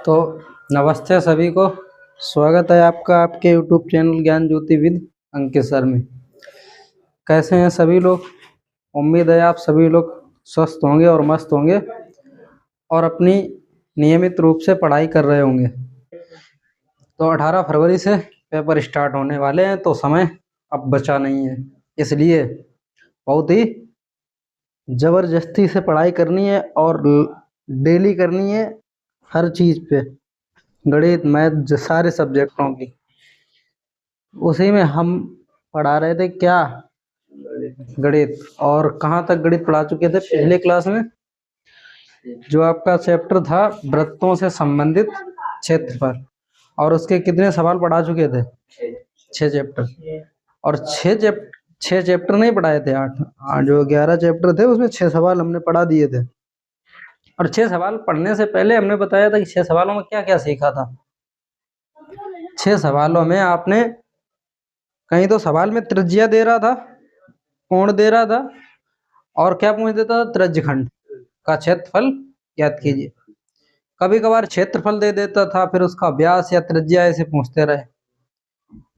तो नमस्ते सभी को। स्वागत है आपका आपके यूट्यूब चैनल ज्ञान ज्योति विद अंकित सर में। कैसे हैं सभी लोग? उम्मीद है आप सभी लोग स्वस्थ होंगे और मस्त होंगे और अपनी नियमित रूप से पढ़ाई कर रहे होंगे। तो 18 फरवरी से पेपर स्टार्ट होने वाले हैं, तो समय अब बचा नहीं है, इसलिए बहुत ही ज़बरदस्ती से पढ़ाई करनी है और डेली करनी है, हर चीज़ पे, गणित मैथ सारे सब्जेक्टों की। उसी में हम पढ़ा रहे थे क्या, गणित। और कहाँ तक गणित पढ़ा चुके थे पहले क्लास में? जो आपका चैप्टर था वृत्तों से संबंधित क्षेत्रफल, और उसके कितने सवाल पढ़ा चुके थे? 6 चैप्टर। और 6 चैप्टर नहीं पढ़ाए थे, 8 जो 11 चैप्टर थे उसमें 6 सवाल हमने पढ़ा दिए थे। और 6 सवाल पढ़ने से पहले हमने बताया था कि 6 सवालों में क्या क्या सीखा था। 6 सवालों में आपने कहीं तो सवाल में त्रिज्या दे रहा था, कोण दे रहा था, और क्या पूछ देता था? त्रिज्यखंड का क्षेत्रफल ज्ञात कीजिए। कभी कभार क्षेत्रफल दे देता था, फिर उसका व्यास या त्रिज्या ऐसे पूछते रहे।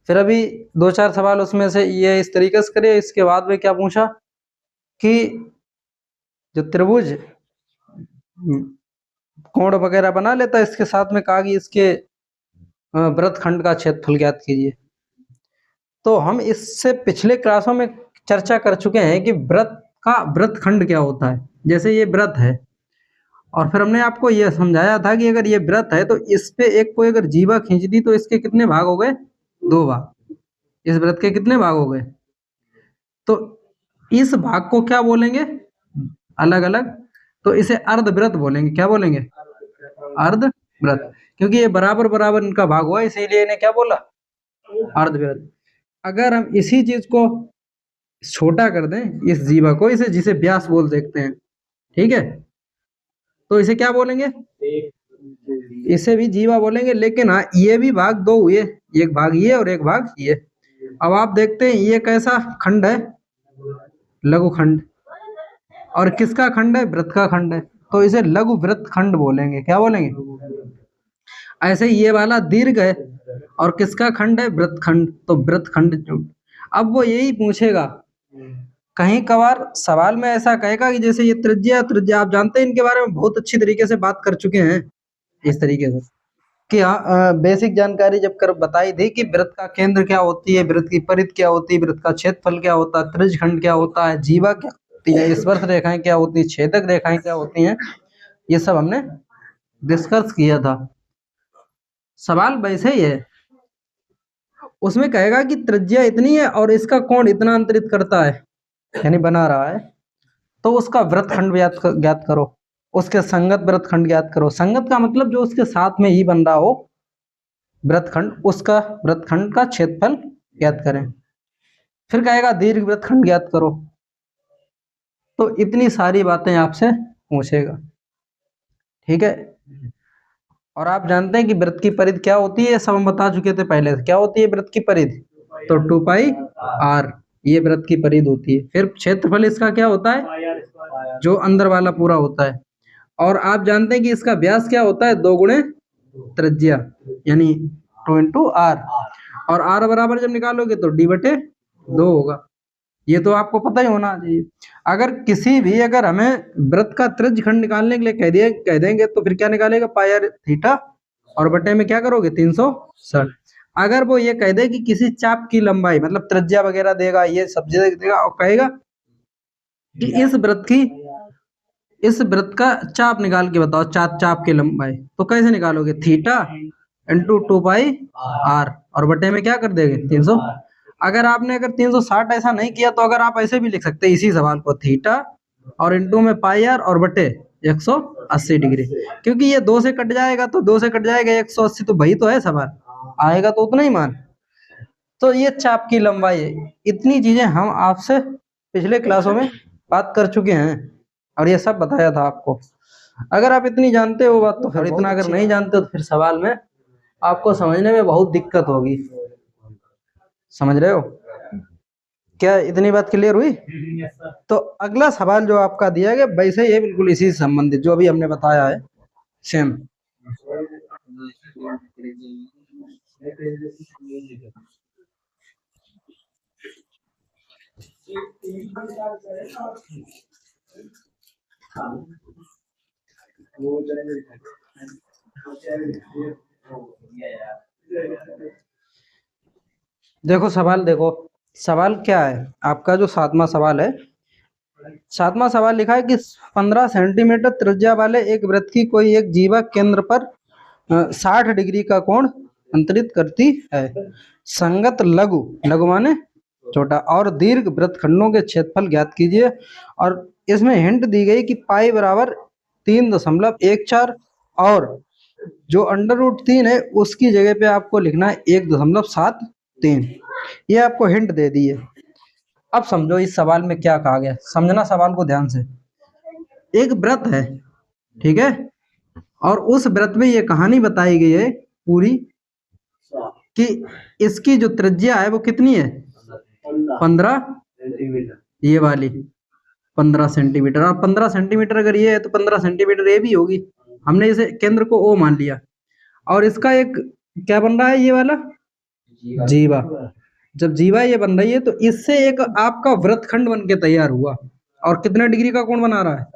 फिर अभी 2-4 सवाल उसमें से ये इस तरीके से करे। इसके बाद में क्या पूछा कि जो त्रिभुज कोण वगैरह बना लेता है, इसके साथ में कहा कि इसके वृत्तखंड का क्षेत्रफल ज्ञात कीजिए। तो हम इससे पिछले क्लासों में चर्चा कर चुके हैं कि वृत्तखंड क्या होता है। जैसे ये वृत्त है, और फिर हमने आपको यह समझाया था कि अगर ये वृत्त है तो इस पे एक कोई अगर जीवा खींच दी तो इसके कितने भाग हो गए? 2 भाग। इस वृत्त के कितने भाग हो गए? तो इस भाग को क्या बोलेंगे? अलग अलग। तो इसे अर्धवृत्त बोलेंगे। क्या बोलेंगे? अर्धवृत्त। क्योंकि ये बराबर बराबर इनका भाग हुआ, इसीलिए इन्हें क्या बोला? अर्धवृत्त। अगर हम इसी चीज को छोटा कर दें, इस जीवा को, इसे जिसे व्यास बोल सकते हैं, ठीक है, तो इसे क्या बोलेंगे? इसे भी जीवा बोलेंगे। लेकिन हाँ, ये भी भाग 2 हुए, एक भाग ये और एक भाग ये। अब आप देखते हैं ये कैसा खंड है? लघु खंड। और किसका खंड है? वृत्त का खंड है, तो इसे लघु वृत्त खंड बोलेंगे। क्या बोलेंगे? ऐसे ये वाला दीर्घ है, और किसका खंड है? वृत्त खंड, तो वृत्त खंड। अब वो यही पूछेगा, कहीं कभार सवाल में ऐसा कहेगा कि जैसे ये त्रिज्या आप जानते हैं, इनके बारे में बहुत अच्छी तरीके से बात कर चुके हैं इस तरीके से कि हाँ, बेसिक जानकारी जब कर बताई थी कि वृत्त का केंद्र क्या होती है, वृत्त की परिधि क्या होती है, वृत्त का क्षेत्रफल क्या होता है, त्रिज्यखंड क्या होता है, जीवा क्या होती है, स्पर्श रेखाएं क्या होती है, छेदक रेखाएं क्या होती हैं, ये सब हमने डिस्कस किया था। सवाल वैसे ही है, उसमें कहेगा कि त्रिज्या इतनी है और इसका कोण इतना अंतरित करता है, यानी बना रहा है, तो उसका वृत्तखंड ज्ञात करो, उसके संगत वृत्तखंड ज्ञात करो। संगत का मतलब जो उसके साथ में ही बन रहा हो वृत्तखंड, उसका वृत्तखंड का क्षेत्रफल ज्ञात करें। फिर कहेगा दीर्घ वृत्तखंड ज्ञात करो। तो इतनी सारी बातें आपसे पूछेगा, ठीक है। और आप जानते हैं कि वृत्त की परिधि क्या होती है? सब हम बता चुके थे पहले से। क्या होती है वृत्त की परिधि? तो 2πr, ये वृत्त की परिधि होती है। फिर क्षेत्रफल इसका क्या होता है? जो अंदर वाला पूरा होता है। और आप जानते हैं कि इसका व्यास क्या होता है? 2 गुणे त्रिज्या, यानी 2 इंटू आर। और आर बराबर जब निकालोगे तो d/2 होगा। ये तो आपको पता ही होना चाहिए। अगर हमें वृत्त का त्रिज्यखंड निकालने के लिए कह देंगे तो फिर क्या निकालेगा? पाई थीटा, और बटे में क्या करोगे? 360। अगर वो ये कह दे कि किसी चाप की लंबाई, मतलब त्रिज्या वगैरह देगा, ये सब देगा, और कहेगा कि इस वृत्त का चाप निकाल के बताओ, चाप की लंबाई, तो कैसे निकालोगे? थीटा इंटू 2πr, और बटे में क्या कर देंगे? 300। अगर 360 ऐसा नहीं किया तो अगर आप ऐसे भी लिख सकते हैं इसी सवाल को, थीटा और इंटू में πr और बटे 180 डिग्री। क्योंकि ये 2 से कट जाएगा, तो 2 से कट जाएगा 180, तो वही तो है सवाल, आएगा तो उतना ही मान। तो ये चाप की लंबाई है। इतनी चीजें हम आपसे पिछले क्लासों में बात कर चुके हैं, और ये सब बताया था आपको। अगर आप इतनी जानते हो बात तो फिर इतना, अगर नहीं जानते तो फिर सवाल में आपको समझने में बहुत दिक्कत होगी। समझ रहे हो? क्या इतनी बात क्लियर हुई? तो अगला सवाल जो आपका दिया गया वैसे ही है, बिल्कुल इसी से संबंधित जो अभी हमने बताया है, सेम। देखो सवाल देखो, सवाल क्या है आपका? जो सातवां सवाल है, सातवां सवाल लिखा है कि 15 सेंटीमीटर त्रिज्या वाले एक वृत्त की कोई एक जीवा केंद्र पर 60 डिग्री का कोण अंतरित करती है। संगत लघु, लघु माने छोटा, और दीर्घ वृत्तखंडों के क्षेत्रफल ज्ञात कीजिए। और इसमें हिंट दी गई कि पाई बराबर 3.14, और जो अंडर रूट 3 है उसकी जगह पे आपको लिखना है 1.73। ये आपको हिंट दे दी है। अब समझो इस सवाल में क्या कहा गया, समझना सवाल को ध्यान से। एक व्रत है, ठीक है, और उस व्रत में ये कहानी बताई गई है पूरी कि इसकी जो त्रिज्या है वो कितनी है, 15, ये वाली 15 सेंटीमीटर। और 15 सेंटीमीटर अगर ये है तो 15 सेंटीमीटर ये भी होगी। हमने इसे केंद्र को ओ मान लिया, और इसका एक क्या बन रहा है, ये वाला जीवा। जब जीवा ये बन रही है तो इससे एक आपका वृत्तखंड बन के तैयार हुआ, और कितने डिग्री का कोण बना रहा है,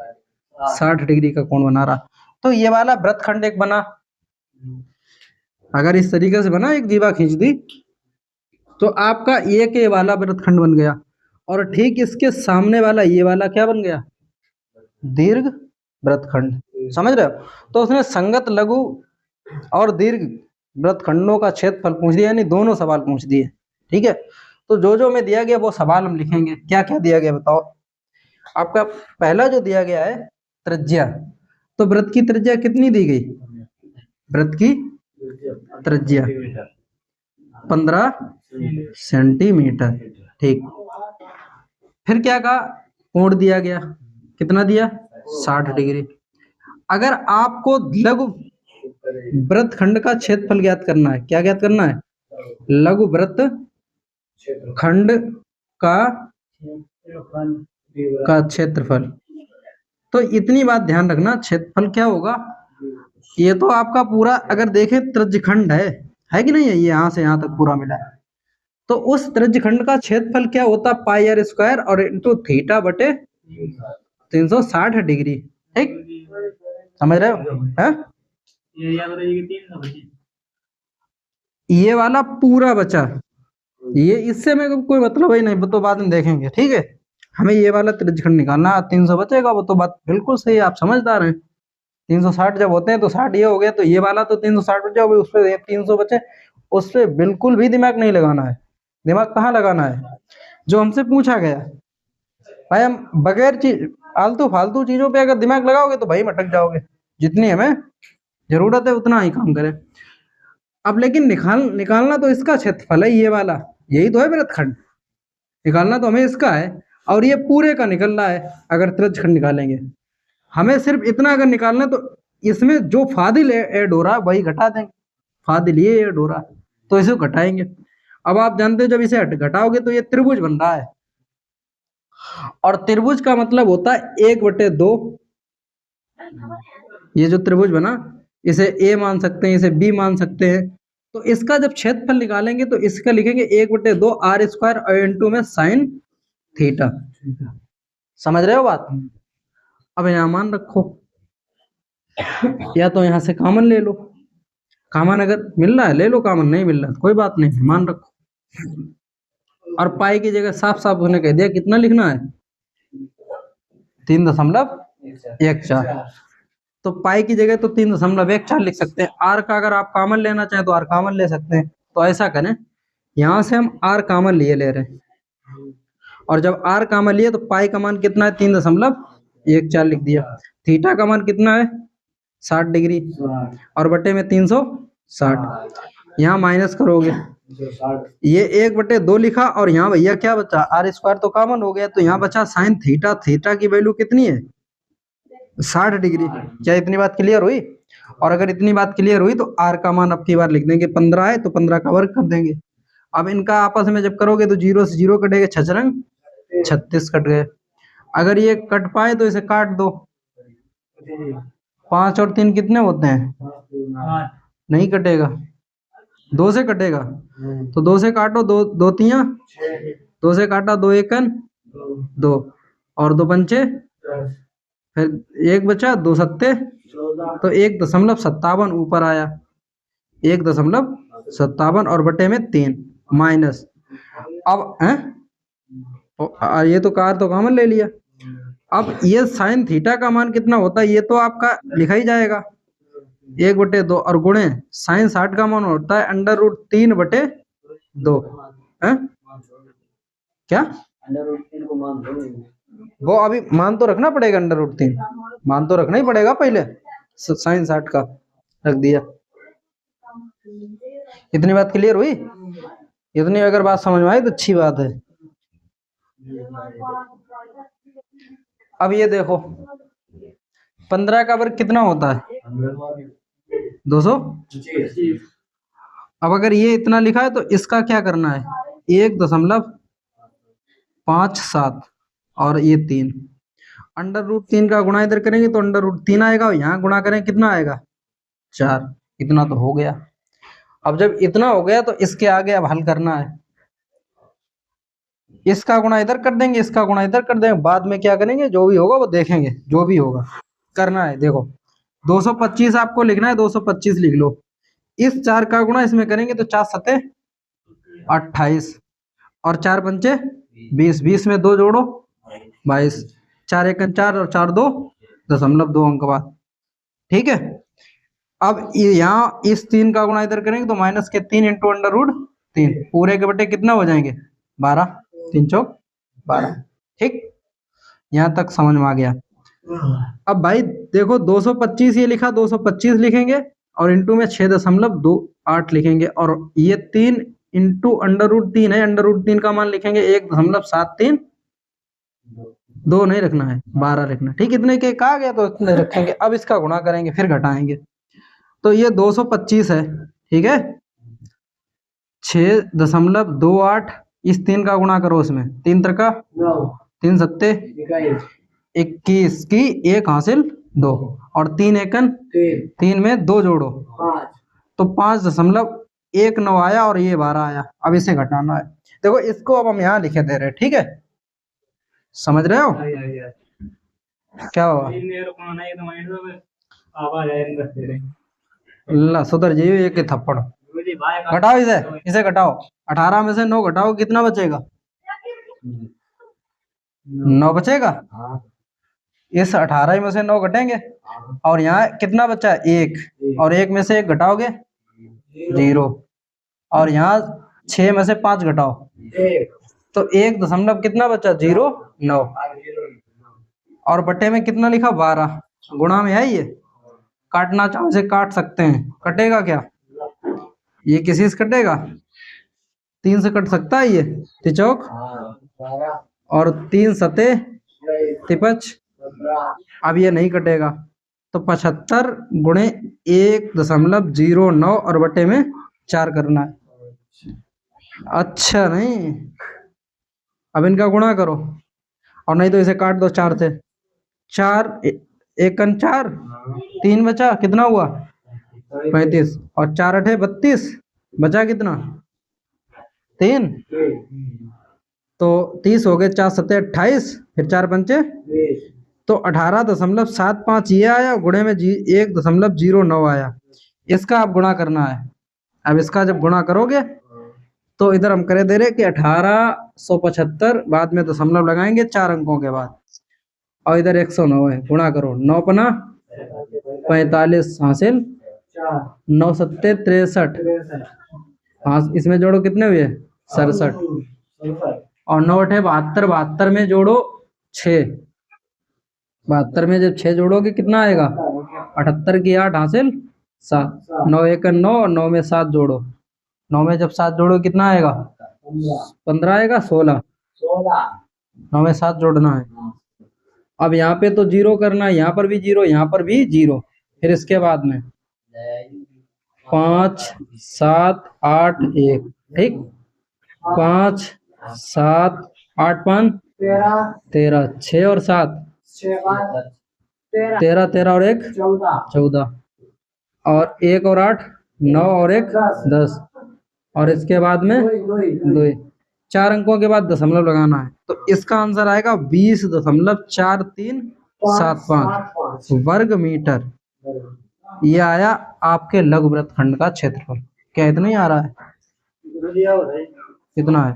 60 डिग्री का कोण बना रहा। तो ये वाला वृत्तखंड एक बना, अगर इस तरीके से बना, एक जीवा खींच दी तो आपका ये वाला वृत्तखंड बन गया। और ठीक इसके सामने वाला ये वाला क्या बन गया, दीर्घ वृत्तखंड। समझ रहे हो? तो उसने संगत लघु और दीर्घ वृत्तखंडों का क्षेत्रफल पूछ दिया, यानी दोनों सवाल पूछ दिए। ठीक है, तो जो जो में दिया गया वो सवाल हम लिखेंगे। क्या क्या दिया गया बताओ? आपका पहला जो दिया गया है त्रिज्या, तो वृत्त की त्रिज्या कितनी दी गई, वृत्त की त्रिज्या 15 सेंटीमीटर। ठीक, फिर क्या कहा, कोण दिया गया, कितना दिया, 60 डिग्री। अगर आपको लघु वृत्तखंड का क्षेत्रफल ज्ञात करना है, क्या ज्ञात करना है, लघु वृत्त खंड का क्षेत्रफल। तो इतनी बात ध्यान रखना, क्षेत्रफल क्या होगा, ये तो आपका पूरा अगर देखें त्रिज्यखंड है कि नहीं है, ये यहाँ से यहाँ तक पूरा मिला है। तो उस त्रिज्यखंड का क्षेत्रफल क्या होता, पाई आर स्क्वायर और इंटू थीटा बटे 360 डिग्री। ठीक, समझ रहे हो? है ये वाला पूरा बचा, ये इससे में कोई मतलब ही नहीं, वो तो बाद में देखेंगे। ठीक है, हमें ये वाला त्रिज्यखंड निकालना, 300 बचेगा, वो तो बात बिल्कुल सही है, आप समझदार हैं। 360 जब होते हैं तो 60 ये हो गया, तो ये वाला तो 360 बचा, उस पर 300 बचे, उस पर बिल्कुल भी दिमाग नहीं लगाना है। दिमाग कहाँ लगाना है, जो हमसे पूछा गया। भाई हम बगैर चीज आलतू फालतू चीजों पे अगर दिमाग लगाओगे तो भाई मटक जाओगे। जितनी हमें जरूरत है उतना ही काम करें। अब लेकिन निकालना तो इसका क्षेत्रफल है, ये वाला, यही तो है वृत्तखंड, निकालना तो हमें इसका है, और ये पूरे का निकल रहा है। अगर त्रिज्यखंड निकालेंगे, हमें सिर्फ इतना अगर निकालना है, तो इसमें जो फादिल ऐड हो रहा है वही घटा देंगे, फादिल ये ऐड हो रहा है तो इसे घटाएंगे। अब आप जानते हो जब इसे घटाओगे तो ये त्रिभुज बन रहा है, और त्रिभुज का मतलब होता है 1/2। ये जो त्रिभुज बना, इसे ए मान सकते हैं, इसे बी मान सकते हैं। तो इसका जब क्षेत्रफल निकालेंगे तो इसका लिखेंगे 1/2 आर स्क्वायर और इंटू में साइन थीटा। समझ रहे हो बात? अब यहाँ मान रखो, या तो यहाँ से कॉमन ले लो, कॉमन अगर मिल रहा है ले लो, कॉमन नहीं मिल रहा है कोई बात नहीं, मान रखो। और पाई की जगह साफ साफ उसने कह दिया कितना लिखना है, 3.14। तो पाई की जगह तो 3.14 लिख सकते हैं। आर का अगर आप कॉमन लेना चाहें तो आर कॉमन ले सकते हैं। तो ऐसा करें, यहाँ से हम आर कॉमन लिए ले रहे हैं, और जब आर कॉमन लिए तो पाई का मान कितना है, 3.14 लिख दिया। थीटा का मान कितना है, 60 डिग्री, और बटे में 360, यहाँ माइनस करोगे, ये 1/2 लिखा, और यहाँ भैया क्या बचा, आर स्क्वायर तो कॉमन हो गया, तो यहाँ बचा साइन थीटा। थीटा की वैल्यू कितनी है, 60 डिग्री। क्या इतनी बात क्लियर हुई? और अगर इतनी बात क्लियर हुई तो आर का मान अब की बार लिख देंगे, 15 है तो 15 का वर्ग कर देंगे। अब इनका आपस में जब करोगे तो 0 से 0 कटेगा, 6 36 कट गए। अगर ये कट पाए तो इसे काट दो, 5 और 3 कितने होते हैं, नहीं कटेगा, 2 से कटेगा। तो 2 से काटो, दो दो तियां, 2 से काटा, 2 एकन 2 और 2 पंचे, फिर 1 बचा, 2 सत्ते, तो 1.57 ऊपर आया, 1.57 और बटे में 3 माइनस। अब ये तो कार तो कॉमन ले लिया। अब ये साइन थीटा का मान कितना होता है ये तो आपका लिखा ही जाएगा, 1/2 और गुणे साइन 60 का मान होता है √3/2। क्या वो अभी मान तो रखना पड़ेगा, √3 मान तो रखना ही पड़ेगा पहले, साइन 60 का रख दिया। इतनी बात क्लियर हुई? इतनी अगर बात समझ में आई तो अच्छी बात है। अब ये देखो 15 का वर्ग कितना होता है? 200। अब अगर ये इतना लिखा है तो इसका क्या करना है? 1.57 और ये 3, √3 का गुणा इधर करेंगे तो √3 आएगा, और यहाँ गुणा करें कितना आएगा? 4। इतना तो हो गया। अब जब इतना हो गया तो इसके आगे अब हल करना है, इसका गुणा इधर कर देंगे, इसका गुणा इधर कर देंगे, बाद में क्या करेंगे जो भी होगा वो देखेंगे, जो भी होगा करना है। देखो 225 आपको लिखना है, 225 लिख लो। इस 4 का गुणा इसमें करेंगे तो 4 सते 28 और 4 पंचे 20, 20 में 2 जोड़ो 22, 4 एकन 4 और 4 2 दशमलव 2 अंक बाद। ठीक है। अब यहाँ इस 3 का गुणा इधर करेंगे तो माइनस के 3 इंटू √3 पूरे के बटे कितना हो जाएंगे? 12, 3 चौक 12। ठीक, यहाँ तक समझ में आ गया। अब भाई देखो 225 ये लिखा, 225 लिखेंगे और इंटू में 6.28 लिखेंगे, और ये 3 इंटू √3 है, √3 का मान लिखेंगे 1.73, 2 नहीं रखना है, 12 रखना। ठीक, इतने के कहा गया तो इतने रखेंगे। अब इसका गुणा करेंगे फिर घटाएंगे, तो ये 225 है। ठीक है, 6.28, इस 3 का गुणा करो, इसमें 3 त्रिका 3 सत्ते 21 की 1 हासिल 2 और 3 एकन 3 में 2 जोड़ो तो 5.19 आया और ये 12 आया। अब इसे घटाना है। देखो इसको अब हम यहाँ लिखे दे रहे हैं। ठीक है, समझ रहे हो क्या हुआ? ला सुधर जाइए एक थप्पड़। घटाओ इसे घटाओ, 18 में से 9 घटाओ, कितना बचेगा? 9 बचेगा। इस 18 में से 9 घटेंगे और यहाँ कितना बचा? 1, और 1 में से 1 घटाओगे 0, और यहाँ 6 में से 5 घटाओ तो 1 दशमलव कितना बचा? 0.9, और बटे में कितना लिखा? 12। गुणा में है, ये काटना चाहो से काट सकते हैं। कटेगा क्या? ये किसी से कटेगा? 3 से कट सकता है ये, तिचौक, और 3 सते 53। अब ये नहीं कटेगा तो 75 गुणे 1.09 और बटे में 4 करना है। अच्छा, नहीं, अब इनका गुणा करो, और नहीं तो इसे काट दो 4 से। 4 एकन 4, 3 बचा, कितना हुआ? 35, और 4 अठे 32, बचा कितना? 3, तो 30 हो गए, 4 सत्ते 28, फिर 4 पंचे, तो 18.75 ये आया, गुणे में 1.09 आया। इसका आप गुणा करना है। अब इसका जब गुणा करोगे तो इधर हम करे दे रहे कि 1875, बाद में दशमलव लगाएंगे 4 अंकों के बाद, और इधर 109 है। गुणा करो, 9 पना 45 हासिल 9 सत्ते 63, हाँ इसमें जोड़ो कितने हुए? 67, और 9 अठे 72, 72 में जोड़ो 6, 72 में जब 6 जोड़ोगे कितना आएगा? 78 की 8 हासिल 7, 9 एकन 9 और 9 में 7 जोड़ो, 9 में जब 7 जोड़ो कितना आएगा? 15 आएगा, 16, 9 में 7 जोड़ना है। अब यहाँ पे तो 0 करना है, यहाँ पर भी 0, यहाँ पर भी 0, फिर इसके बाद में 5 7 8 1, ठीक, 5 7 8 5 13, 6 और 7 13, 13 और 1 14, और 1 और 8 9 और 1 10, और इसके बाद में 2, 4 अंकों के बाद दशमलव लगाना है, तो इसका आंसर आएगा 20.4375 वर्ग मीटर। ये आया आपके लघु वृत्तखंड का क्षेत्रफल। क्या इतना ही आ रहा है? कितना है?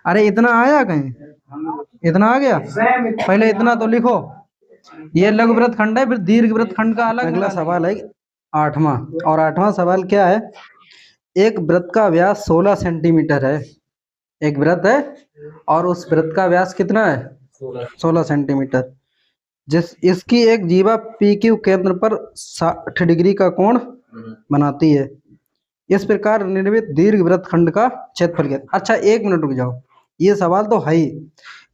अरे इतना आया कहीं? इतना आ गया? पहले इतना तो लिखो। ये लघु वृत्तखंड है, फिर दीर्घ वृत्तखंड का अलग। अगला सवाल है 8वां, और 8वां सवाल क्या है? एक वृत्त का व्यास 16 सेंटीमीटर है। एक वृत्त है और उस वृत्त का व्यास कितना है? 16 सेंटीमीटर। इसकी एक जीवा पी क्यू केंद्र पर 60 डिग्री का कोण बनाती है। इस प्रकार निर्मित दीर्घ वृत्तखंड का क्षेत्रफल क्या है? अच्छा 1 मिनट रुक जाओ, ये सवाल तो है ही।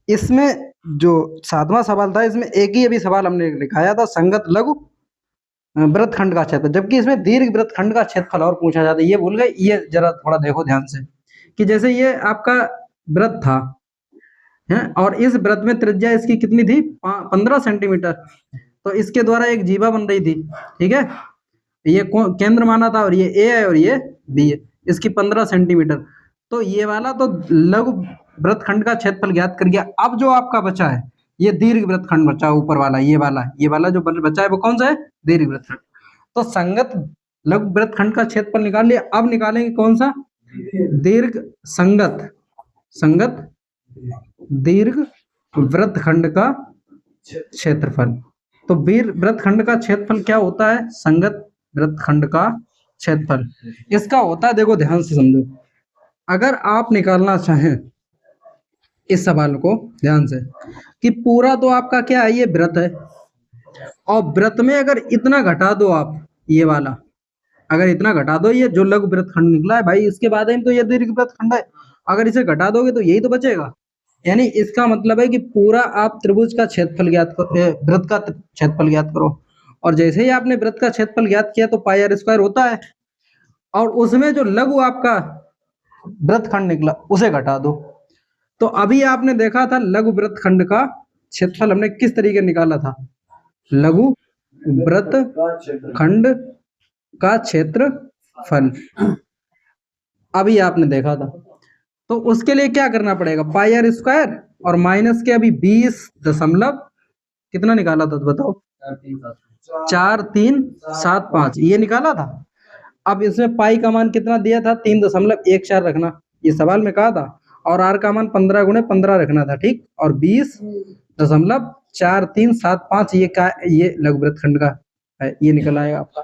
इसमें जो 7वां सवाल था, इसमें एक ही अभी सवाल हमने लिखाया था, संगत लघु वृत्तखंड का क्षेत्र, जबकि इसमें दीर्घ वृत्तखंड का क्षेत्रफल और पूछा जाता है। ये भूल गए? ये जरा थोड़ा देखो ध्यान से, कि जैसे ये आपका वृत्त था है, और इस वृत्त में त्रिज्या इसकी कितनी थी? 15 सेंटीमीटर। तो इसके द्वारा एक जीवा बन रही थी, ठीक है? ये केंद्र माना था, और ये ए है और ये बी है। इसकी 15 सेंटीमीटर। तो ये वाला तो लघु वृत्तखंड का क्षेत्रफल ज्ञात कर गया। अब जो आपका बचा है, ये दीर्घ वृत्तखंड बचा, ऊपर वाला ये वाला जो बचा है वो कौन सा है? दीर्घ वृत्तखंड। तो संगत लघु वृत्तखंड का क्षेत्रफल निकाल लिया। अब निकालेंगे कौन सा? दीर्घ संगत दीर्घ वृत्तखंड का क्षेत्रफल। तो वृत्तखंड का क्षेत्रफल क्या होता है? संगत वृत्तखंड का क्षेत्रफल इसका होता है, देखो ध्यान से समझो। अगर आप निकालना चाहें इस सवाल को ध्यान से, कि पूरा तो आपका क्या है? ये वृत्त है, और वृत्त में अगर इतना घटा दो आप, ये वाला अगर इतना घटा दो, ये जो लघु वृत्तखंड निकला है भाई, इसके बाद तो ये दीर्घ वृत्तखंड है। अगर इसे घटा दोगे तो यही तो बचेगा। यानी इसका मतलब है कि पूरा आप त्रिभुज का क्षेत्रफल ज्ञात करो, वृत्त का क्षेत्रफल ज्ञात करो, और जैसे ही आपने वृत्त का क्षेत्रफल ज्ञात किया तो पाई आर स्क्वायर होता है, और उसमें जो लघु आपका वृत्तखंड निकला उसे घटा दो। तो अभी आपने देखा था लघु वृत्तखंड का क्षेत्रफल हमने किस तरीके निकाला था? लघु वृत्तखंड का क्षेत्रफल अभी आपने देखा था। तो उसके लिए क्या करना पड़ेगा? पाई आर स्क्वायर और माइनस के अभी 20 दशमलव कितना निकाला था तो बताओ? 4375 ये निकाला था। अब इसमें पाई का मान कितना दिया था? 3.14 रखना, ये सवाल में कहा था, और आर का मान 15 गुणे 15 रखना था, ठीक। और 20.4375 ये का, ये लघु वृत्तखंड का है, ये निकल आएगा आपका।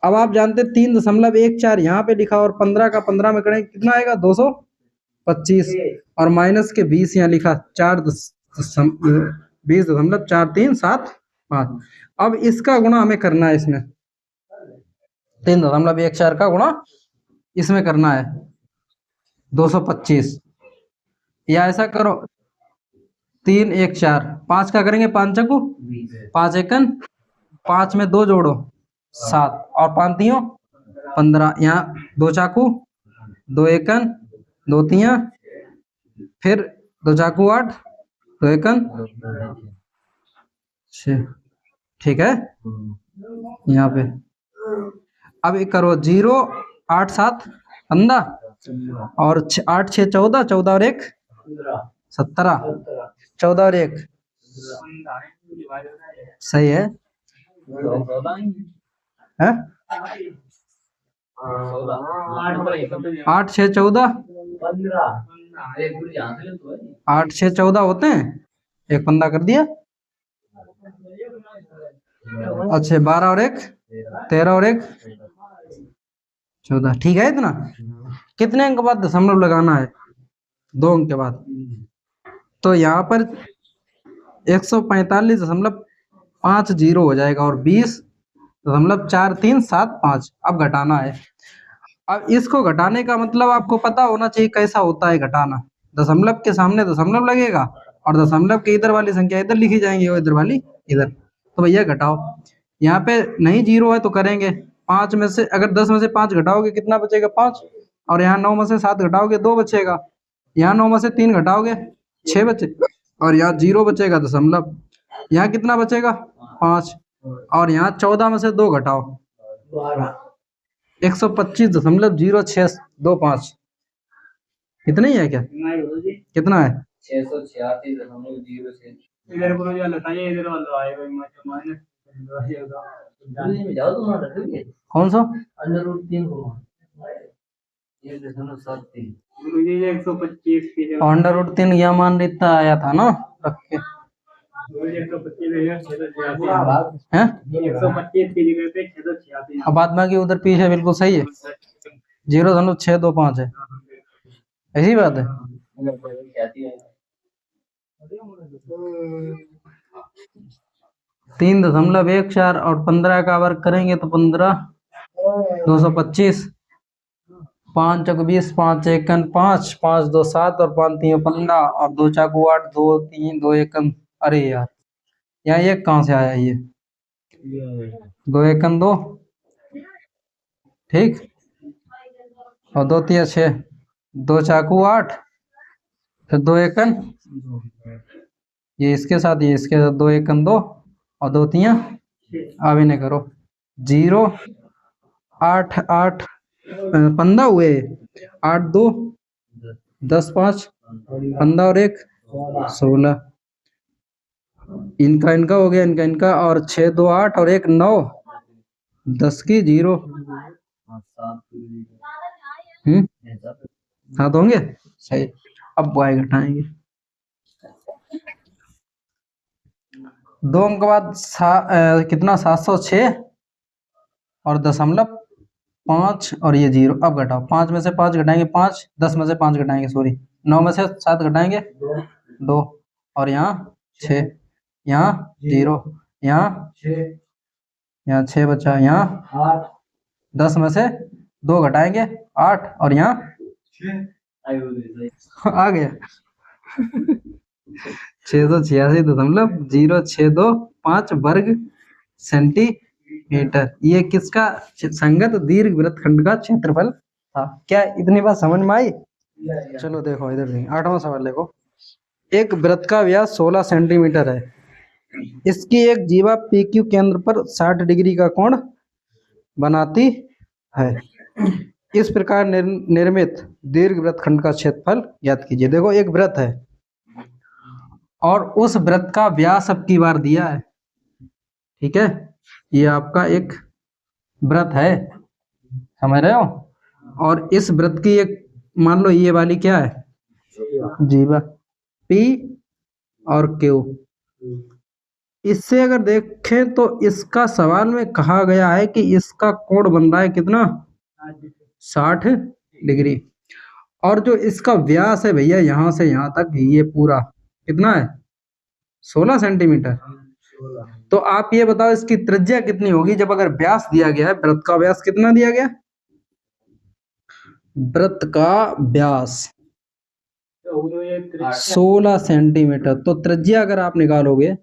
अब आप जानते 3.14 यहाँ पे लिखा, और 15 का 15 में करें कितना आएगा? 225, और माइनस के 20 यहाँ लिखा, 20.4375। अब इसका गुणा हमें करना है इसमें, 3.14 का गुणा इसमें करना है 225, या ऐसा करो 3 1 4 5 का करेंगे 5 चक्कू 5 एकन 5 में 2 जोड़ो 7 और 5 तियों 15, यहाँ 2 चाकू 2 एकन 2 तियां, फिर 2 चाकू 8 2 एकन 6, ठीक है। यहाँ पे अब एक करो 0 8 7 15 और 8 6 14 14 और 1 17 14 और 1 सही है, है? 8 6 14 8 6 14 होते हैं, एक 15 कर दिया। अच्छा 12 और 1 13 और 1 14, ठीक है। इतना कितने अंक के बाद दशमलव लगाना है? 2 अंक के बाद। तो यहाँ पर 145.50 हो जाएगा और 20.4375 अब घटाना है। अब इसको घटाने का मतलब आपको पता होना चाहिए कैसा होता है घटाना। दशमलव के सामने दशमलव लगेगा और दशमलव के इधर वाली संख्या इधर लिखी जाएंगी और इधर वाली इधर। तो भैया घटाओ, यहाँ पे नहीं 0 है तो करेंगे 5 में से, अगर 10 में से 5 घटाओगे कितना बचेगा? 5, और यहाँ 9 में से 7 घटाओगे 2 बचेगा, यहाँ 9 में से 3 घटाओगे 6 बचे, और यहाँ 0 बचेगा दशमलव। यहाँ कितना बचेगा 5, और यहाँ 14 में से 2 घटाओ 125.0625, इतना ही है क्या? कितना है? 686.06। इधर कौन सा? अंडर रूट 3 यह मान इतना आया था ना रख के, हैं? अब बाद में उधर पीछे बिल्कुल सही है, 0.625 है, ऐसी बात है। 3.14 और 15 का वर्ग करेंगे तो 15, 225, 5 चौक 20, 5 एकन 5, 5 2 7 और 5 3 15 और 2 चाकू 8, 2 3 2 एकन। अरे यार यहाँ एक कहाँ से आया ये? 2 एकन 2, ठीक, और 2 3 6, 2 चाकू 8, फिर 2 एकन, ये इसके साथ ये इसके साथ 2 एकन 2 और 2 3 अब इन्हें करो 0 8 8 15 हुए, 8 2 10 5 15 और 1 16, इनका हो गया, इनका और 6 2 8 और 1 9, 10 की 0, 7 होंगे सही। अब y घटाएंगे, 2 अंक बाद कितना 706 और 0.5 और ये 0। अब घटाओ, 5 में से 5 घटाएंगे 5, 10 में से 5 घटाएंगे सॉरी 9 में से 7 घटाएंगे 2, और यहाँ 6, यहाँ 0, यहाँ 6 बचा, यहाँ 10 में से 2 घटाएंगे 8 और यहाँ आ गया 686.062 वर्ग सेंटीमीटर। ये किसका संगत दीर्घ वृत्तखंड का क्षेत्रफल था। क्या इतनी बात समझ में आई? चलो देखो इधर देखो 8वां सवाल देखो। एक वृत्त का व्यास 16 सेंटीमीटर है, इसकी एक जीवा PQ केंद्र पर 60 डिग्री का कोण बनाती है। इस प्रकार निर्मित दीर्घ वृत्तखंड का क्षेत्रफल ज्ञात कीजिए। देखो एक वृत्त है और उस वृत्त का व्यास अब की बार दिया है, ठीक है, ये आपका एक वृत्त है, समझ रहे हो, और इस वृत्त की एक मान लो ये वाली क्या है जीवा P और Q। इससे अगर देखें तो इसका सवाल में कहा गया है कि इसका कोण बन रहा है कितना 60 डिग्री, और जो इसका व्यास है भैया यहाँ से यहाँ तक ये पूरा कितना है 16 सेंटीमीटर। तो आप ये बताओ इसकी त्रिज्या कितनी होगी जब अगर व्यास दिया गया है, वृत्त का व्यास कितना दिया गया, वृत्त का व्यास 16 सेंटीमीटर, तो त्रिज्या अगर आप निकालोगे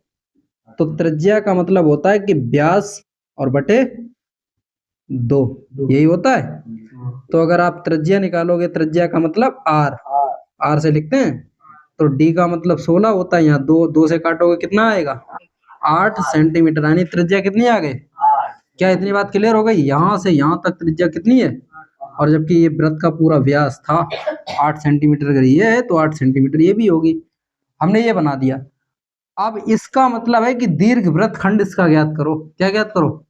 तो त्रिज्या का मतलब होता है कि व्यास और बटे 2, यही होता है। तो अगर आप त्रिज्या निकालोगे, त्रिज्या का मतलब r से लिखते हैं, तो d का मतलब 16 होता है, यहाँ 2 से काटोगे कितना आएगा 8 सेंटीमीटर, यानी त्रिज्या कितनी आ गई। क्या इतनी बात क्लियर हो गई? यहाँ से यहाँ तक त्रिज्या कितनी है, और जबकि ये वृत्त का पूरा व्यास था 8 सेंटीमीटर, अगर ये है तो 8 सेंटीमीटर ये भी होगी, हमने ये बना दिया। अब इसका मतलब है कि दीर्घ वृत्तखंड इसका ज्ञात करो। क्या ज्ञात करो?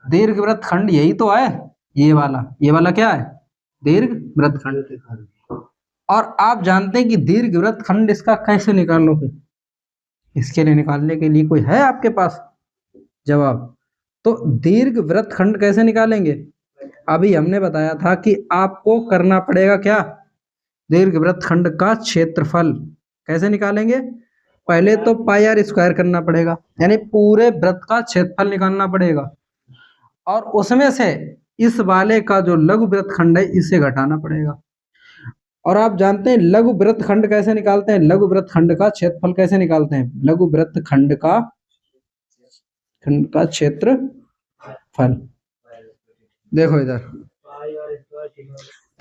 दीर्घ वृत्तखंड, यही तो है ये वाला क्या है दीर्घ वृत्तखंड। और आप जानते हैं कि दीर्घ वृत्तखंड इसका कैसे निकालोगे, इसके लिए निकालने के लिए कोई है आपके पास जवाब? तो दीर्घ वृत्तखंड कैसे निकालेंगे, अभी हमने बताया था कि आपको करना पड़ेगा क्या, दीर्घ वृत्तखंड का क्षेत्रफल कैसे निकालेंगे, पहले तो पाई आर स्क्वायर करना पड़ेगा, यानी पूरे वृत्त का क्षेत्रफल निकालना पड़ेगा, और उसमें से इस वाले का जो लघु वृत्तखंड है इसे घटाना पड़ेगा। और आप जानते हैं लघु वृत्तखंड कैसे निकालते हैं, लघु वृत्तखंड का क्षेत्रफल कैसे निकालते हैं, लघु वृत्तखंड का क्षेत्रफल देखो इधर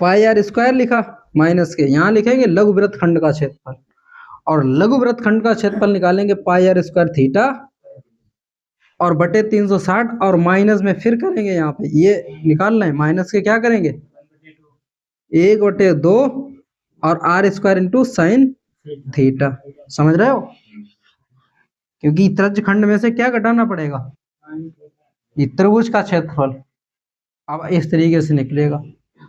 पाई आर स्क्वायर लिखा माइनस के, यहाँ लिखेंगे लघु वृत्तखंड का क्षेत्रफल, और लघु वृत्तखंड का क्षेत्रफल निकालेंगे पाई आर स्क्वायर थीटा और बटे 360 और माइनस में फिर करेंगे यहाँ पे ये निकालना है माइनस के क्या करेंगे 1/2 और r square into sine theta. समझ रहे हो? क्योंकि त्रिज्य खंड में से क्या घटाना पड़ेगा ये त्रिभुज का क्षेत्रफल। अब इस तरीके से निकलेगा।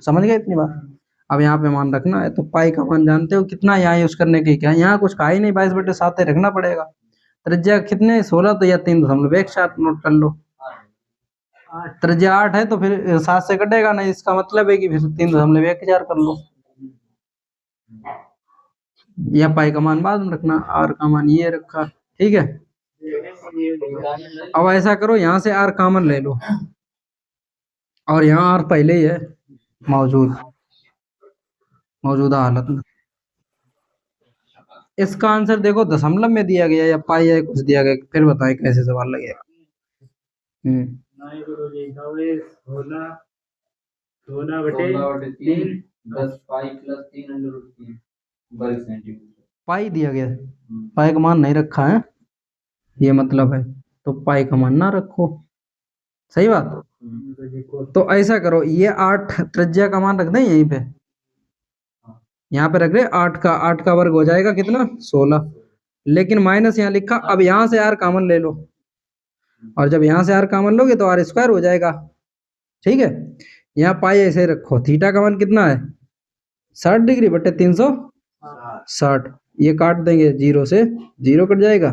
समझ गए इतनी बात? अब यहाँ पे मान रखना है तो पाई का मान जानते हो कितना यहाँ यूज करने की क्या यहाँ कुछ कहा ही नहीं 22/7 रखना पड़ेगा। त्रिज्या कितने 16 तो या 3.17 नोट कर लो। त्रिज्या 8 है तो फिर 7 से कटेगा नहीं इसका मतलब है कि फिर 3.14 कर लो या पाई का मान बाद में रखना आर का मान ये रखा। ठीक है अब ऐसा करो यहाँ से आर कॉमन ले लो और यहाँ आर पहले ही है मौजूदा हालत में। इसका आंसर देखो दशमलव में दिया गया या पाई या कुछ दिया गया फिर बताएं कैसे सवाल लगेगा। 16/3 पाई दिया गया पाई का मान नहीं रखा है ये मतलब है तो पाई का मान ना रखो। सही बात। तो ऐसा करो ये 8 त्रिज्या का मान रख दें यहीं पे यहाँ पे रख रहे 8 का वर्ग हो जाएगा कितना 16 लेकिन माइनस यहाँ लिखा। अब यहाँ से आर कॉमन ले लो और जब यहाँ से आर कॉमन लोगे तो आर स्क्वायर हो जाएगा। ठीक है यहाँ पाई ऐसे रखो थीटा का मान कितना है 60 डिग्री बटे 360 ये काट देंगे 0 से 0 कट जाएगा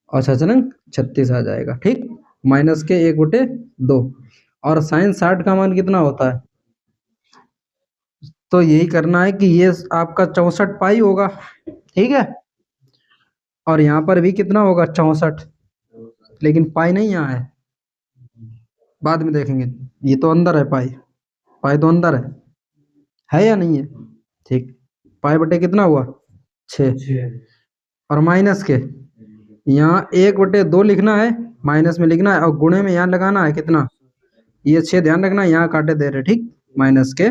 और 36 आ जाएगा। ठीक माइनस के 1/2 और साइन 60 का मान कितना होता है तो यही करना है कि ये आपका 64 पाई होगा। ठीक है और यहाँ पर भी कितना होगा 64 लेकिन पाई नहीं यहाँ है बाद में देखेंगे। ये तो अंदर है पाई तो अंदर है या नहीं है। ठीक पाई बटे कितना हुआ 6 और माइनस के यहाँ 1/2 लिखना है माइनस में लिखना है और गुणे में यहाँ लगाना है कितना ये 6 ध्यान रखना यहाँ काटे दे रहे। ठीक माइनस के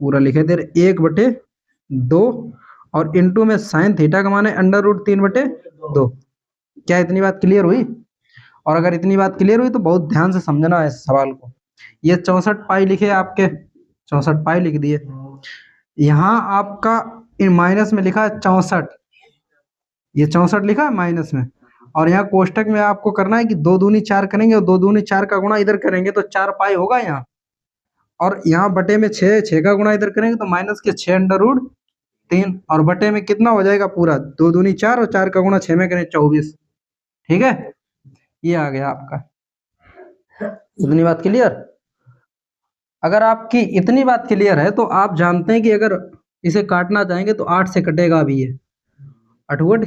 पूरा लिखे दे रहे 1/2 और इंटू में साइन थीटा का मान है √3/2। क्या इतनी बात क्लियर हुई? और अगर इतनी बात क्लियर हुई तो बहुत ध्यान से समझना है इस सवाल को। ये 64 पाई लिखे आपके 64 पाई लिख दिए यहाँ आपका इन माइनस में लिखा है 64 ये 64 लिखा है माइनस में और यहाँ कोष्टक में आपको करना है कि 2 दूनी 4 करेंगे और 2 दूनी 4 का गुणा इधर करेंगे तो 4 पाई होगा यहाँ और यहाँ बटे में 6 का गुणा इधर करेंगे तो माइनस के 6√3 और बटे में कितना हो जाएगा पूरा 2 दूनी 4 और 4 का गुणा 6 में करें 24। ठीक है ये आ गया आपका। इतनी बात क्लियर? अगर आपकी इतनी बात क्लियर है तो आप जानते हैं कि अगर इसे काटना चाहेंगे तो 8 से कटेगा अभी ये 8 और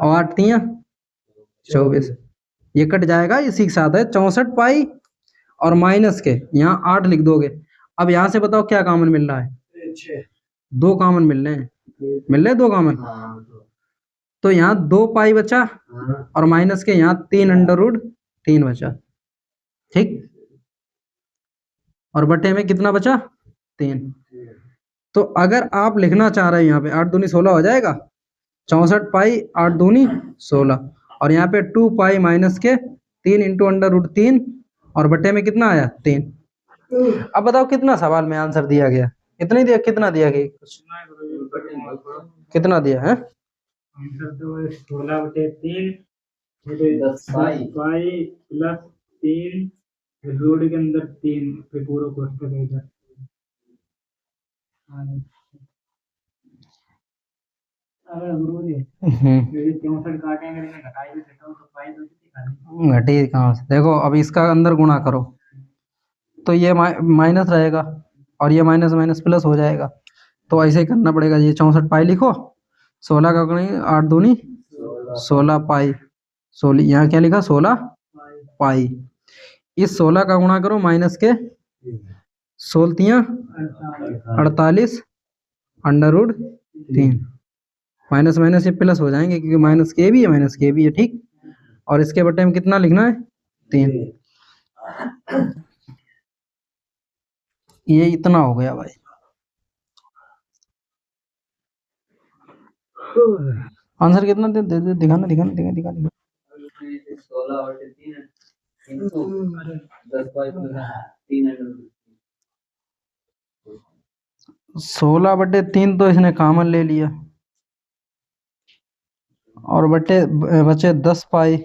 8 24 ये कट जाएगा इसी के साथ है 64 पाई और माइनस के यहाँ 8 लिख दोगे। अब यहाँ से बताओ क्या कॉमन मिल रहा है 2 कॉमन मिल रहे 2 कॉमन तो यहाँ 2 पाई बचा और माइनस के यहाँ 3√3 बचा। ठीक और बटे में कितना बचा 3। तो अगर आप लिखना चाह रहे हैं यहाँ पे 8 दूनी 16 हो जाएगा 64 पाई 8 दूनी 16 और यहाँ पे 2 पाई माइनस के 3 इंटू √3 और बटे में कितना आया 3। अब बताओ कितना सवाल में आंसर दिया गया इतनी दिया कितना दिया गया कितना दिया है आंसर तो 16/3 पाई प्लस 3 रूट के अंदर 3 पे पूरा कोष्टक है इधर। घटी कहाँ से देखो अब इसका अंदर गुणा करो तो ये माइनस रहेगा और ये माइनस माइनस प्लस हो जाएगा तो ऐसे ही करना पड़ेगा। ये 64 पाई लिखो 16 का गुणा 8 दूनी 16 पाई 16 यहाँ क्या लिखा 16 पाई इस 16 का गुणा करो माइनस के 16 48 √3 माइनस माइनस ये प्लस हो जाएंगे क्योंकि माइनस के भी है माइनस के भी है। ठीक और इसके बटे में कितना लिखना है 3 ये इतना हो गया भाई। आंसर कितना दे दिखाना दिखाना दिखा दिखा दिखा 16/3 तो इसने कॉमन ले लिया और बचे 10 पाई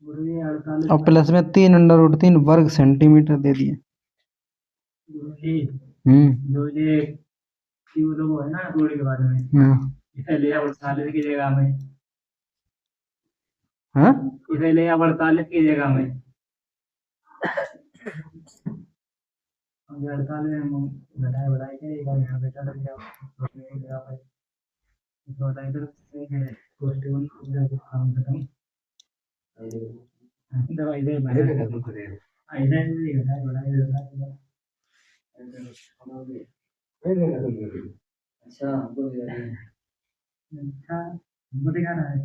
गुरुजी 48 और प्लस में 3√3 वर्ग सेंटीमीटर दे दिए। गुरुजी जो ये क्यू लोग है ना रोड के बारे में इसे ले 48 की जगह में इसे ले 48 की जगह में 48 में घटाए बढ़ाए करेगा यहाँ बेटा लग गया इधर सही है पॉजिटिव इधर काम खत्म दवाई दे मैंने खत्म करेगा ऐसा नहीं घटाए बढ़ाए अच्छा हमको दिखाना है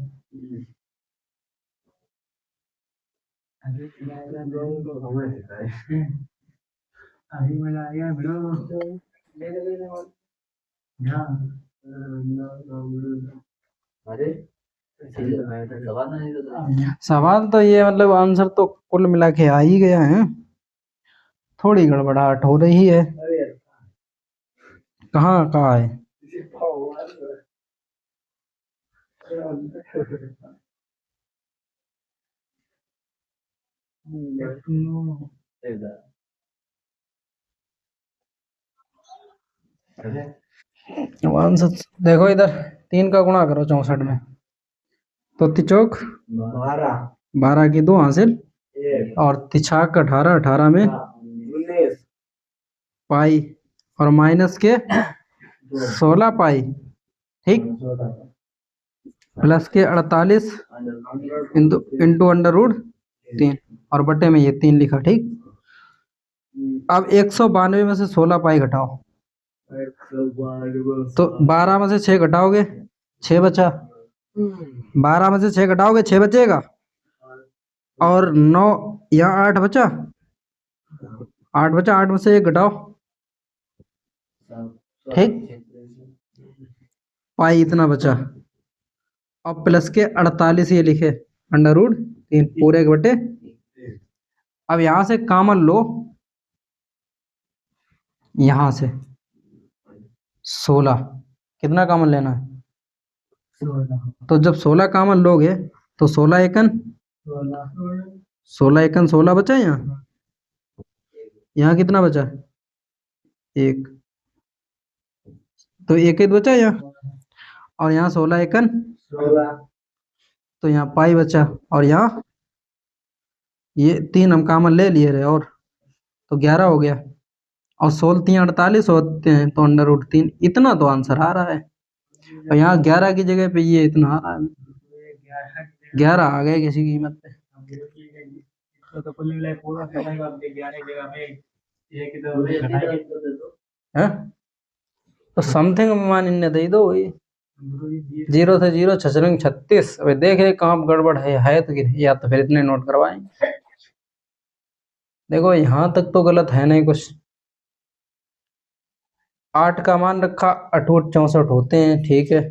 अभी मजा आएगा ब्रो सवाल तो ये मतलब आंसर तो कुल मिला के आ ही गया है, थोड़ी गड़बड़ाहट हो रही है। कहाँ है आंसर देखो इधर 3 का गुणा करो 64 में तो तिचौक 12 की 2 हासिल और तिछाक 18 में पाई और माइनस के 16 पाई ठीक प्लस के 48 इंटू अंडर√3 और बटे में ये 3 लिखा ठीक। अब 192 में से 16 पाई घटाओ तो 12 में से 6 घटाओगे 6 बचा 12 में से 6 घटाओगे 6 बचेगा और 9 यहाँ 8 बचा 8 में से 1 घटाओ ठीक पाई इतना बचा अब प्लस के 48 ये लिखे अंडर√3 पूरे के बटे। अब यहां से कॉमन लो यहां से 16 कितना कॉमन लेना है 16 तो जब 16 कॉमन लोगे तो 16 एकन 16 बचा यहाँ कितना बचा 1 तो 1 बचा यहाँ और यहाँ 16 एकन तो यहाँ पाई बचा और यहाँ ये 3 हम कॉमन ले लिए रहे और तो 11 हो गया और 16 3 48 होते हैं तो अंडर√3 इतना तो आंसर आ रहा है और यहाँ 11 की जगह पे ये इतना आ रहा है 11 आ गए किसी कीमत पे तो कुल मिला पूरा समझ आप 11 की जगह में ये तो समथिंग मान इन्हें दे दो 0 से 0 छछरंग 36 अब देख रहे कहाँ गड़बड़ है तो या तो फिर इतने नोट करवाएं। देखो यहाँ तक तो गलत है नहीं कुछ 8 का मान रखा 8/64 होते हैं ठीक है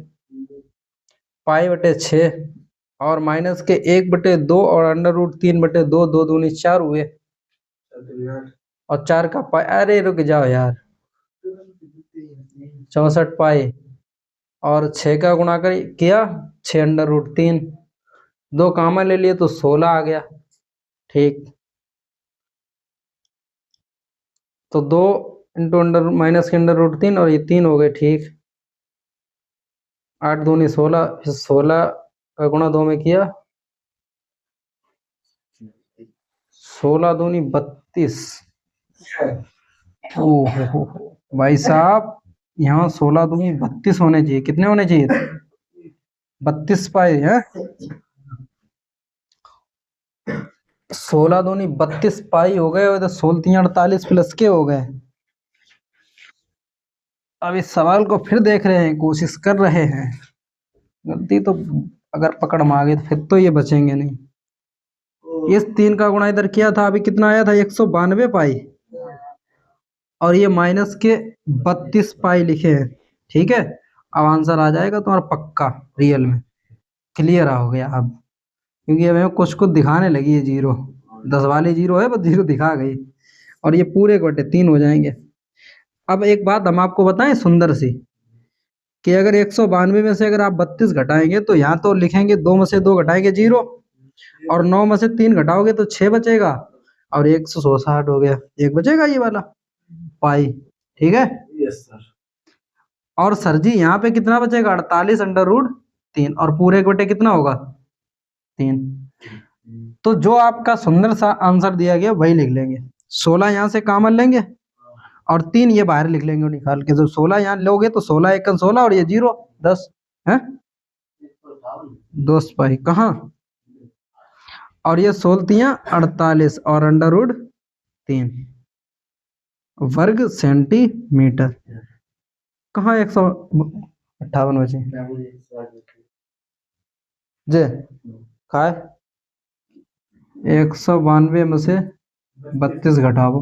पाई बटे 6 और माइनस के 1/2 और अंडर√3 बटे 2 2 दूनी 4 हुए और 4 का पाई अरे रुक जाओ यार 64 पाई और 6 का गुणा किया 6 अंडर√3 2 कॉमन ले लिए तो 16 आ गया ठीक तो 2 इंटू अंडर माइनस के अंडर√3 और ये 3 हो गए ठीक 8 दूनी 16 फिर 16 का गुणा 2 में किया 16 दूनी 32 ओहो भाई साहब यहाँ 16 दूनी 32 होने चाहिए कितने होने चाहिए 32 पाई है 16 दूनी 32 पाई हो गए और 16 3 48 प्लस के हो गए। अब इस सवाल को फिर देख रहे हैं कोशिश कर रहे हैं गलती तो अगर पकड़ में आ गई तो फिर तो ये बचेंगे नहीं। इस 3 का गुणा इधर किया था अभी कितना आया था 192 पाई और ये माइनस के 32 पाई लिखे हैं ठीक है अब आंसर आ जाएगा तुम्हारा पक्का, रियल में क्लियर हो गया अब, क्योंकि अब हमें कुछ कुछ दिखाने लगी है जीरो, 10 वाली जीरो है, बस जीरो दिखा गई, और ये पूरे बटे 3 हो जाएंगे। अब एक बात हम आपको बताएं सुंदर सी, कि अगर 192 में से अगर आप 32 घटाएंगे तो यहाँ तो लिखेंगे 2 में से 2 घटाएंगे 0, और 9 में से 3 घटाओगे तो 6 बचेगा, और 160 हो गया, एक बचेगा ये वाला पाई, ठीक है। Yes sir. और सर जी यहाँ पे कितना बचेगा, 48√3, और पूरे के बटे कितना होगा 3। तो जो आपका सुंदर सा आंसर दिया गया वही लिख लेंगे, 16 यहाँ से कॉमन लेंगे और 3 ये बाहर लिख लेंगे निकाल के, तो 16 यहाँ लोगे तो 16 एकन 16 और ये 0 10 है 10 पाई कहाँ, और ये 16 48 और √3 वर्ग सेंटीमीटर, कहाँ 158 बचे जे का 192 में से 32 घटाओ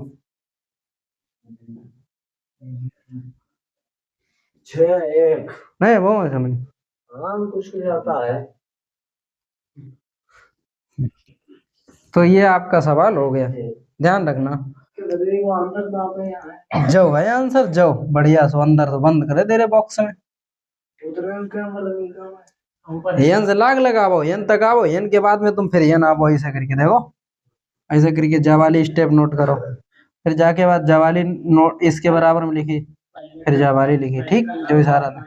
6 1 नहीं वो मैं समझ, हाँ कुछ आता है। तो ये आपका सवाल हो गया, ध्यान रखना। जो है आंसर जो बढ़िया सो अंदर तो बंद करे तेरे बॉक्स में, यन से लाग लगाओ, यन तक आओ, यन के बाद में तुम फिर यन आओ, ऐसा करके देखो, ऐसा करके जवाली स्टेप नोट करो, फिर जाके बाद जवाली नोट इसके बराबर में लिखी, फिर जवाली लिखी, ठीक जो इशारा था।